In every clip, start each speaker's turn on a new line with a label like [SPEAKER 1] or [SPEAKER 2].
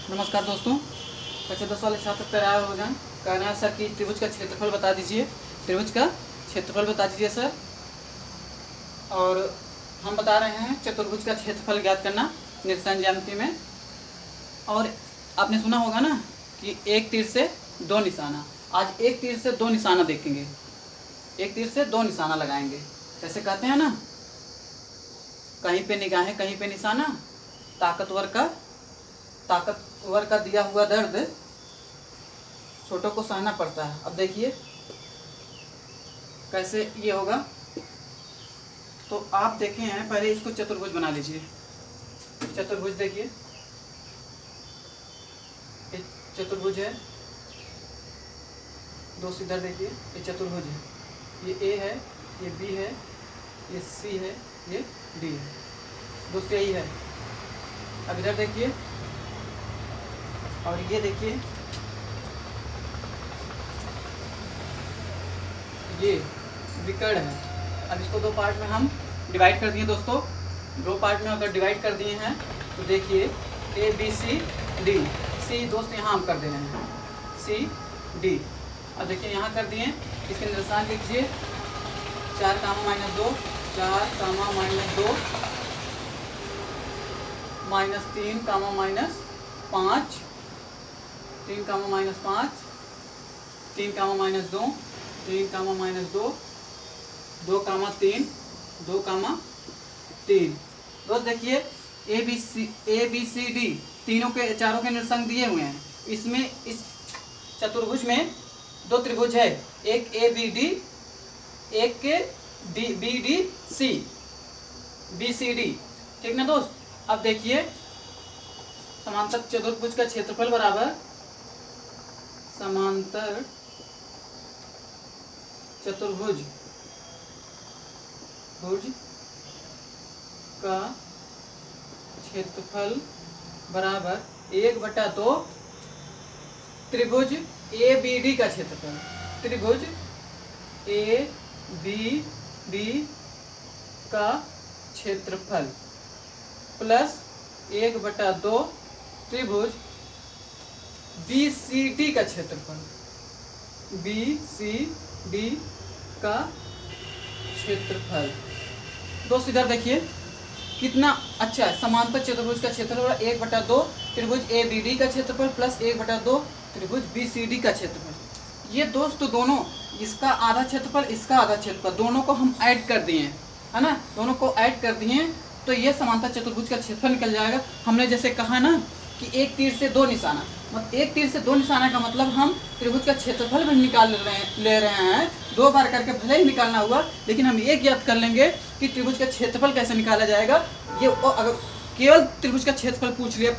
[SPEAKER 1] नमस्कार दोस्तों। कक्षा 10 वाले छात्र तैयार हो जाएं। कहना है सर कि त्रिभुज का क्षेत्रफल बता दीजिए। त्रिभुज का क्षेत्रफल बता दीजिए सर। और हम बता रहे हैं चतुर्भुज का क्षेत्रफल ज्ञात करना निरसन ज्यामिति में। और आपने सुना होगा ना कि एक तीर से दो निशाना। आज एक तीर से दो निशाना देखेंगे, एक तीर से दो निशाना लगाएंगे। जैसे कहते हैं ना, कहीं पे निगाहें कहीं पे निशाना, ताकतवर का दिया हुआ दर्द छोटों को सहना पड़ता है। अब देखिए कैसे ये होगा। तो आप देखे हैं, पहले इसको चतुर्भुज बना लीजिए। चतुर्भुज देखिए, ये चतुर्भुज है। दोस्त इधर देखिए, ये चतुर्भुज है। ये ए है, ये बी है, ये सी है, ये डी है। दोस्त यही है। अब इधर देखिए, और ये देखिए, ये विकर्ण है। अब इसको दो पार्ट में हम डिवाइड कर दिए दोस्तों। दो पार्ट में अगर डिवाइड कर दिए हैं तो देखिए ए बी सी डी। सी दोस्त यहाँ हम कर दे रहे हैं, सी डी। अब देखिए यहाँ कर दिए। इसके निशान लिखिए 4 - -2, 4 - -2, -3 -5, 3 - -5, 3 - -2, 3 - -2, 2 - 3, 2 - 3। दोस्त देखिए ए बी सी डी चारों के निरसंग दिए हुए हैं। इसमें इस चतुर्भुज में दो त्रिभुज है, एक ए बी डी, एक के D B D C, B C D. ठीक ना दोस्त। अब देखिए समांतर चतुर्भुज का क्षेत्रफल बराबर समांतर चतुर्भुज का क्षेत्रफल बराबर 1/2 त्रिभुज ए बी डी का क्षेत्रफल। त्रिभुज ए बी डी का क्षेत्रफल प्लस 1/2 त्रिभुज बी सी डी का क्षेत्रफल। बी सी डी का क्षेत्रफल। दोस्त इधर देखिए कितना अच्छा है। समांतर चतुर्भुज का क्षेत्रफल 1/2 त्रिभुज ए बी डी का क्षेत्रफल प्लस 1/2 त्रिभुज बी सी डी का क्षेत्रफल। ये दोस्त दोनों, इसका आधा क्षेत्रफल, इसका आधा क्षेत्रफल, दोनों को हम ऐड कर दिए, है ना। दोनों को ऐड कर दिए तो ये समांतर चतुर्भुज का क्षेत्रफल निकल जाएगा। हमने जैसे कहा ना कि एक तीर से दो निशाना, मतलब एक तीर से दो निशाना का मतलब हम त्रिभुज का क्षेत्रफल भी निकाल ले रहे हैं। दो बार करके भले ही निकालना हुआ, लेकिन हम ये ज्ञात कर लेंगे कि त्रिभुज का क्षेत्रफल कैसे निकाला जाएगा। ये अगर केवल त्रिभुज का क्षेत्रफल पूछ लिया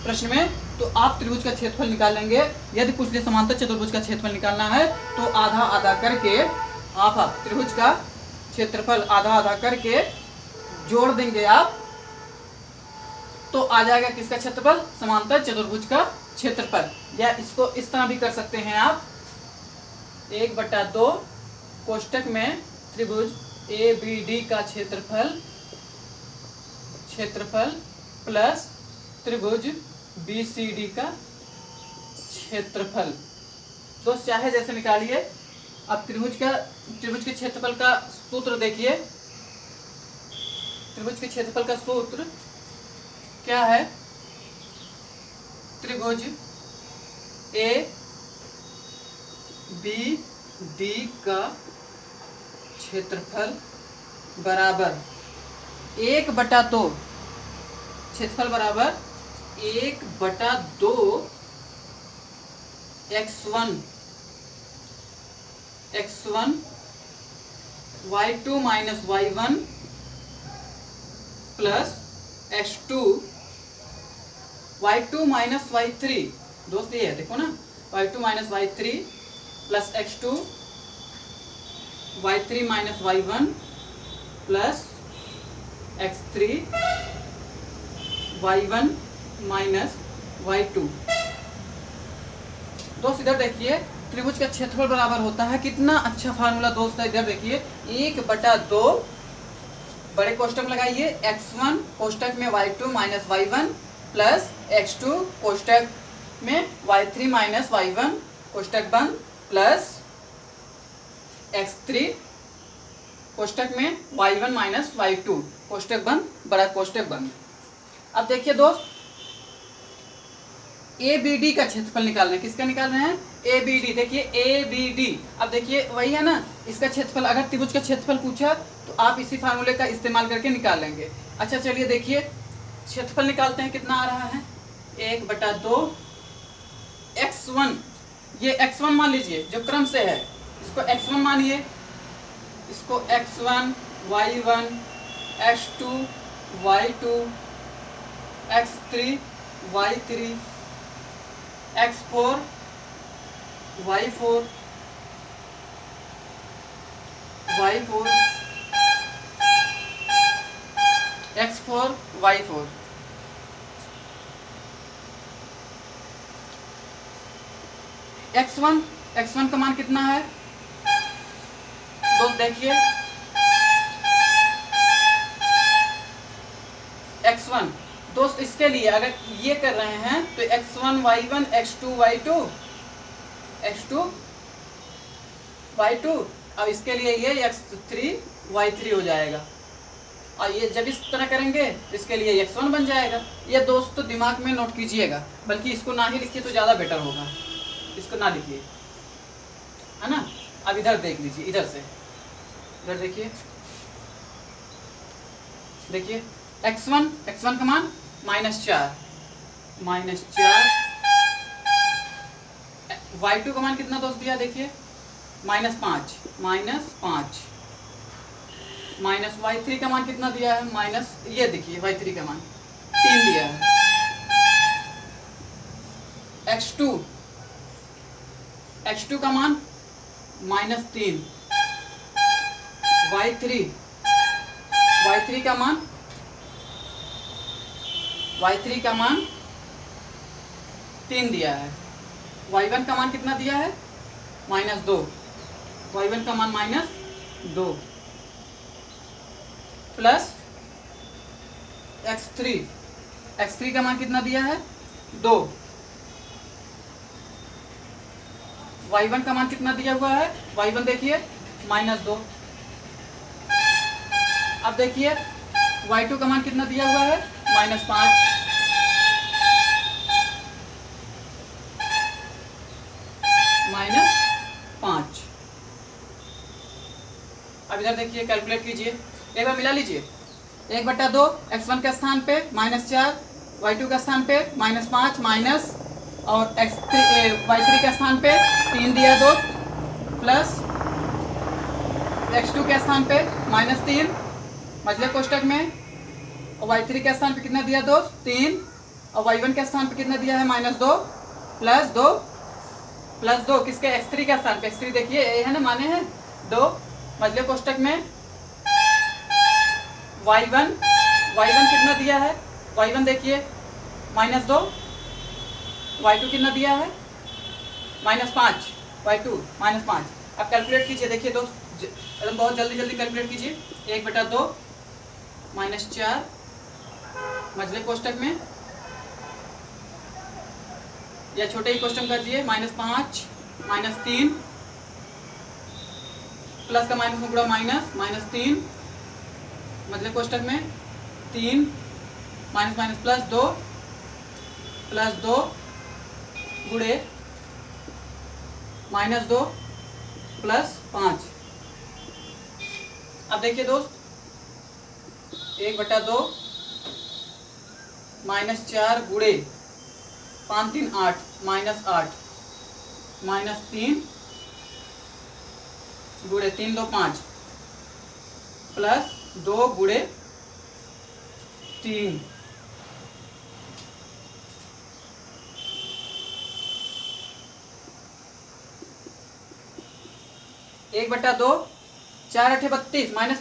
[SPEAKER 1] प्रश्न में, तो आप त्रिभुज का क्षेत्रफल निकाल लेंगे। यदि पूछ लिया समांतर चतुर्भुज का क्षेत्रफल निकालना है तो आधा आधा करके आप त्रिभुज का क्षेत्रफल आधा आधा करके जोड़ देंगे आप, तो आ जाएगा किसका क्षेत्रफल? समांतर चतुर्भुज का क्षेत्रफल। या इसको इस तरह भी कर सकते हैं आप, 1/2 कोष्टक में त्रिभुज ए बी डी का क्षेत्रफल प्लस त्रिभुज बी सी डी का क्षेत्रफल। दोस्त चाहे जैसे निकालिए। अब त्रिभुज के क्षेत्रफल का सूत्र देखिए। त्रिभुज के क्षेत्रफल का सूत्र क्या है? त्रिभुज ए बी डी का क्षेत्रफल बराबर 1/2, क्षेत्रफल बराबर 1/2 x1 y2 - y1 plus x2 y2 - y3। दोस्त ये है, देखो ना, y2 - y3 plus x2 y3 - y1 plus x3 y1 - y2। दोस्त इधर देखिए त्रिभुज का क्षेत्रफल बराबर होता है, कितना अच्छा फार्मूला दोस्त है। इधर देखिए 1/2 बड़े कोष्टक लगाइए, x1 कोष्टक में y2 - y1 प्लस x2 कोष्टक में y3 माइनस y1 कोष्टक बंद प्लस x3 कोष्टक में y1 माइनस y2 कोष्टक बंद बड़ा कोष्टक बंद। अब देखिए दोस्त, ए बी डी का क्षेत्रफल निकाल रहे हैं। किसका निकाल रहे हैं? A B D. देखिए ए बी डी, अब देखिए वही है ना, इसका क्षेत्रफल, अगर त्रिभुज का क्षेत्रफल पूछा तो आप इसी फार्मूले का इस्तेमाल करके निकाल लेंगे। अच्छा चलिए देखिए क्षेत्रफल निकालते हैं। कितना आ रहा है? 1/2 x1, ये x1 मान लीजिए जो क्रम से है, इसको x1 मानिए, इसको x1 y1 x2 y2 x3 y3 x4 y4 y4 x4 y4। x1 का मान कितना है दोस्त? देखिए x1 दोस्त, इसके लिए अगर ये कर रहे हैं तो x1 y1 x2 y2 अब इसके लिए ये x3 y3 हो जाएगा। और ये जब इस तरह करेंगे तो इसके लिए x1 बन जाएगा। ये दोस्त तो दिमाग में नोट कीजिएगा, बल्कि इसको ना ही लिखिए तो ज़्यादा बेटर होगा, इसको ना लिखिए, है ना। अब इधर देख लीजिए, इधर से इधर देखिए, देखिए x1 का मान -4 y2 का मान कितना दोस्त दिया? देखिए -5 माइनस y3 का मान कितना दिया है? माइनस, ये देखिए y3 का मान 3 दिया है। x2 का मान -3 y3 का मान 3 दिया है। y1 का मान कितना दिया है? -2, y1 का मान -2 प्लस x3 का मान कितना दिया है? 2, y1 का मान कितना दिया हुआ है? y1 देखिए -2। अब देखिए y2 का मान कितना दिया हुआ है? -5। अब इधर देखिए, कैलकुलेट कीजिए, एक बार मिला लीजिए। 1/2 x1 के स्थान पे -4, y2 के स्थान पे -5 माइनस और y3 के स्थान पे 3 दिया दोस्त, प्लस x2 के स्थान पे -3 मझले कोष्टक में, और y3 के स्थान पे कितना दिया दोस्त? 3, और y1 के स्थान पे कितना दिया है? -2 प्लस 2 किसके? x3 के स्थान पे। x3 देखिए ये है ना, माने हैं 2 मझले कोष्टक में y1 कितना दिया है? y1 देखिए -2, y2 कितना दिया है? -5, y2 -5। अब कैलकुलेट कीजिए, देखिए दोस्त एकदम बहुत जल्दी कैलकुलेट कीजिए। 1/2 -4 मझले कोष्टक में, या छोटे ही क्वेश्चन कर दिए, -5 -3 प्लस का माइनस में गुणा -3 मझले कोष्टक में 3 माइनस प्लस 2 गुणे -2 प्लस 5। अब देखिए दोस्त 1/2 -4 गुणे 5 3 8 -8 -3 गुणे 3 2 5 प्लस 2 गुणे 3 1/2 4 8 32 माइनस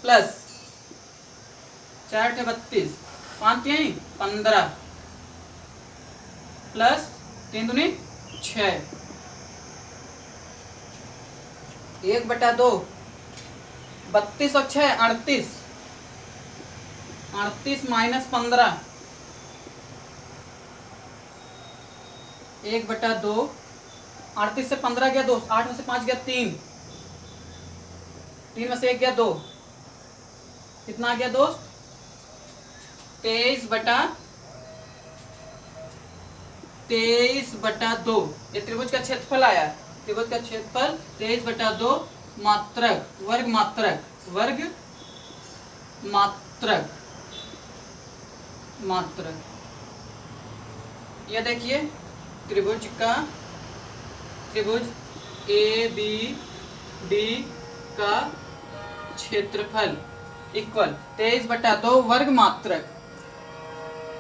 [SPEAKER 1] प्लस 4 8 32 5 3 15 प्लस 3 दूनी 6 1/2 32 और 6 38 38 -15 1/2, 38 से 15 गया 2, 8 में से 5 गया 3, 3 में से 1 गया 2, कितना आ गया दोस्त? 23/2। ये त्रिभुज का क्षेत्रफल आया। त्रिभुज का क्षेत्रफल 23/2 मात्रक, वर्ग मात्रक, वर्ग मात्रक, मात्रक। ये देखिए त्रिभुज ए बी डी का क्षेत्रफल इक्वल 23/2 वर्ग मात्रक।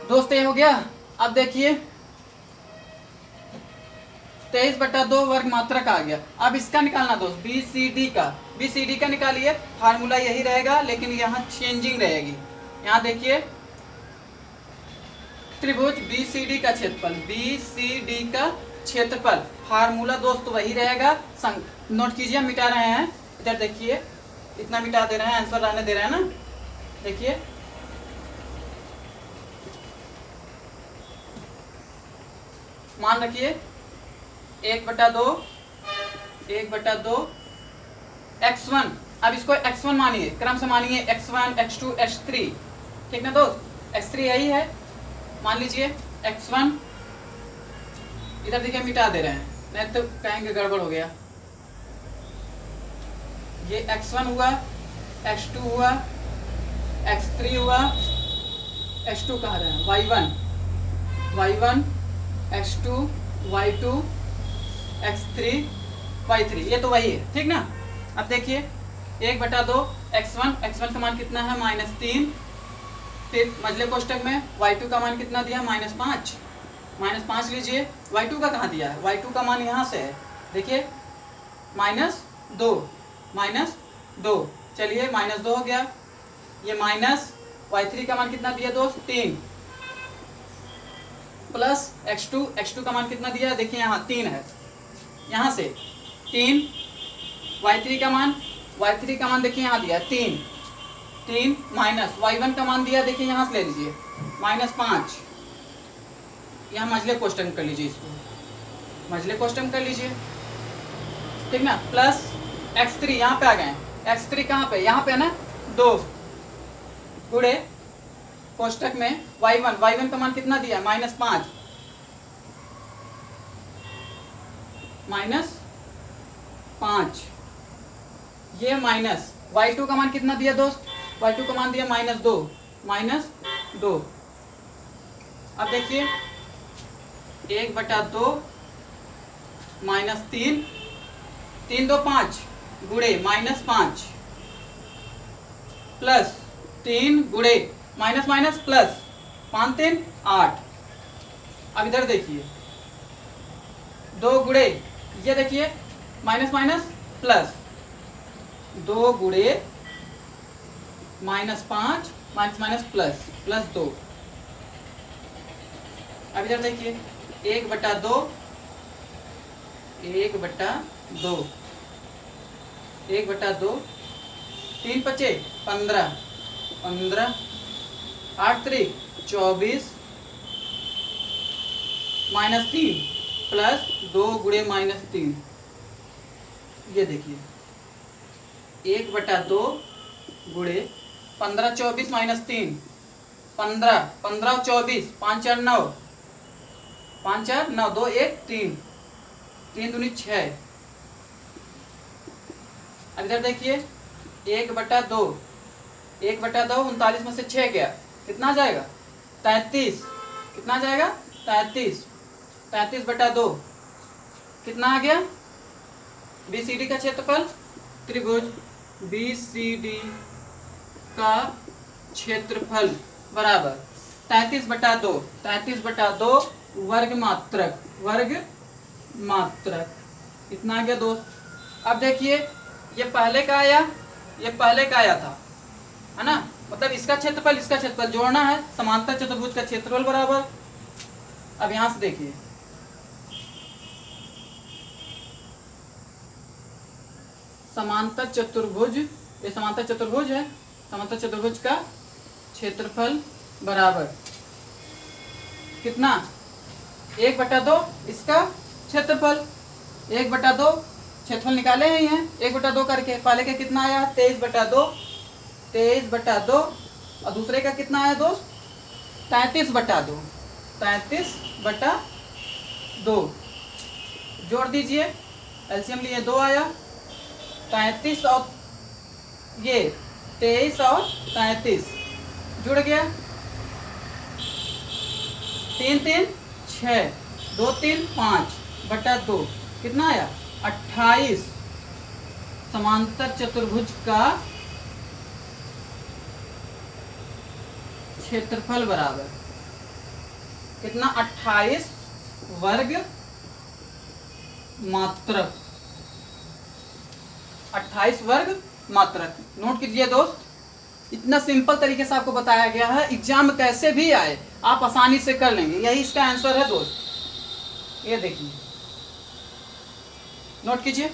[SPEAKER 1] दोस्त ये हो गया। अब देखिए 23/2 वर्ग मात्रक आ गया। अब इसका निकालना दोस्त, BCD का। BCD का निकालिए, फार्मूला यही रहेगा लेकिन यहाँ चेंजिंग रहेगी। यहाँ देखिए त्रिभुज BCD का क्षेत्रफल, BCD का क्षेत्रफल, फार्मूला दोस्त वही रहेगा। नोट कीजिए, हम मिटा रहे हैं। इधर देखिए, इतना मिटा दे रहे हैं, आंसर रहने दे रहे हैं ना। देखिए मान रखिए 1/2 x1। अब इसको x1 मानिए, क्रम से मानिए, x1 x2 x3, ठीक ना दोस्त? x3 यही है, मान लीजिए x1। इधर देखिए मिटा दे रहे हैं, नहीं तो कहेंगे गड़बड़ हो गया। ये x1 हुआ, x2 हुआ, x3 हुआ, x2 कहाँ रहे हैं, y1, x2, y2, x3, y3, ये तो वही है, ठीक ना? अब देखिए 1/2 x1 का मान कितना है, -3। फिर मझले कोष्टक में y2 का मान कितना दिया, -5 लीजिए। y2 का कहाँ दिया है, y2 का मान यहाँ से है, देखिए -2, चलिए -2 हो गया। ये माइनस y3 का मान कितना दिया दोस्त, 3, प्लस x2 का मान कितना दिया है, देखिए यहाँ 3 है, यहाँ से 3, y3 का मान देखिए यहाँ दिया 3 माइनस y1 का मान दिया, देखिए यहाँ से ले लीजिए -5। यहाँ मझले कोष्टक कर लीजिए, इसको मझले कोष्टक कर लीजिए, ठीक ना? प्लस x3 यहाँ पे आ गए। x3 कहाँ पे, यहाँ पे ना 2, गुणे कोष्टक में y1 का मान कितना दिया, -5, ये माइनस y2 का मान कितना दिया दोस्त, y2 का मान दिया -2। अब देखिए 1/2 -3 2 5 गुणे -5 प्लस 3 गुणे माइनस प्लस 5 3 8। अब इधर देखिए 2 गुणे, ये देखिए माइनस प्लस 2 गुणे -5 माइनस प्लस 2। अब इधर देखिए 1/2 3 5 15 8 3 24 -3 प्लस 2 गुणे -3। ये देखिए 1/2 गुणे 15 24 -3 15 24 5 4 9 5 4 9 2 1 3 3 दूनी 6। अब इधर देखिए 1/2 39 में से 6 गया, कितना आ जाएगा 33। कितना आ जाएगा 33/2 कितना आ गया, BCD का क्षेत्रफल, त्रिभुज BCD का क्षेत्रफल बराबर 33/2 वर्ग मात्रक इतना आ गया दोस्त। अब देखिए ये पहले का आया था, है ना? मतलब इसका क्षेत्रफल जोड़ना है, समांतर चतुर्भुज का क्षेत्रफल बराबर। अब यहां से देखिए समांतर चतुर्भुज, ये समांतर चतुर्भुज है, समांतर चतुर्भुज का क्षेत्रफल बराबर कितना 1/2 इसका क्षेत्रफल, 1/2 क्षेत्रफल निकाले हैं यहाँ 1/2 करके। पहले का कितना आया 23/2, 23/2 और दूसरे का कितना आया दोस्त 33/2, 33/2 जोड़ दीजिए, एलसीएम लिए 2 आया, 33 और ये 23 और 33 जुड़ गया, 3 3 6 2 3 5/2 कितना आया 28 समांतर चतुर्भुज का क्षेत्रफल बराबर कितना 28 वर्ग मात्रक, 28 वर्ग मात्रक। नोट कीजिए दोस्त, इतना सिंपल तरीके से आपको बताया गया है, एग्जाम में कैसे भी आए आप आसानी से कर लेंगे। यही इसका आंसर है दोस्त, ये देखिए, नोट कीजिए।